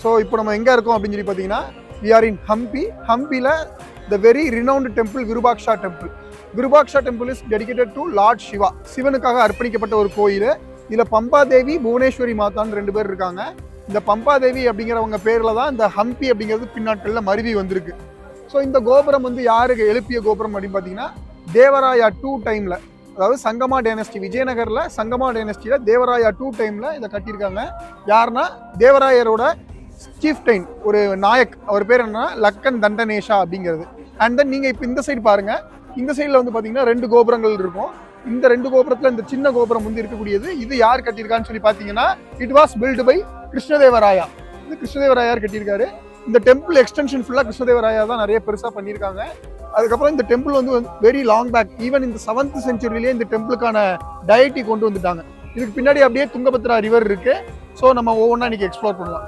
So இப்போ நம்ம எங்கே இருக்கோம் அப்படின்னு சொல்லி பார்த்தீங்கன்னா வி ஆர் இன் ஹம்பி. ஹம்பியில் the very renowned temple Virupaksha temple. Virupaksha temple is dedicated to lord Shiva. சிவனுக்காக அர்ப்பணிக்கப்பட்ட ஒரு கோயில். இதில் பம்பா தேவி புவனேஸ்வரி மாதான்னு 2 பேர் இருக்காங்க. இந்த பம்பா தேவி அப்படிங்கிறவங்க பேரில் தான் இந்த ஹம்பி அப்படிங்கிறது பின்னாட்களில் மருவி வந்திருக்கு. ஸோ இந்த கோபுரம் வந்து யாருக்கு எழுப்பிய கோபுரம் அப்படின்னு பார்த்தீங்கன்னா தேவராயா 2 டைமில், அதாவது சங்கமா டைனஸ்டி, விஜயநகரில் சங்கமா டைனஸ்டியில் தேவராயா 2 டைமில் இதை கட்டியிருக்காங்க. யாருன்னா தேவராயரோட சீஃப்டைன், ஒரு நாயக், அவர் பேர் என்னன்னா லக்கன் தண்டனேஷா அப்படிங்கிறது. அண்ட் தென் நீங்கள் இப்போ இந்த சைடு பாருங்கள், இந்த சைடில் வந்து பார்த்தீங்கன்னா 2 கோபுரங்கள் இருக்கும். இந்த 2 கோபுரத்தில் இந்த சின்ன கோபுரம் வந்து இருக்கக்கூடியது இது யார் கட்டியிருக்கான்னு சொல்லி பார்த்தீங்கன்னா it was built by Krishnadevaraya. இது கிருஷ்ணதேவராயார் கட்டியிருக்காரு. இந்த டெம்பிள் எக்ஸ்டென்ஷன் ஃபுல்லாக கிருஷ்ணதேவராயா தான் நிறைய பெருசாக பண்ணியிருக்காங்க. அதுக்கப்புறம் இந்த டெம்பிள் வந்து வெரி லாங் பேக், ஈவன் இந்த 7th செஞ்சுரியிலேயே இந்த டெம்பிளுக்கான டயட்டி கொண்டு வந்துட்டாங்க. இதுக்கு பின்னாடி அப்படியே துங்கபத்ரா ரிவர் இருக்கு. ஸோ நம்ம ஒவ்வொன்றா இன்னைக்கு எக்ஸ்ப்ளோர் பண்ணலாம்.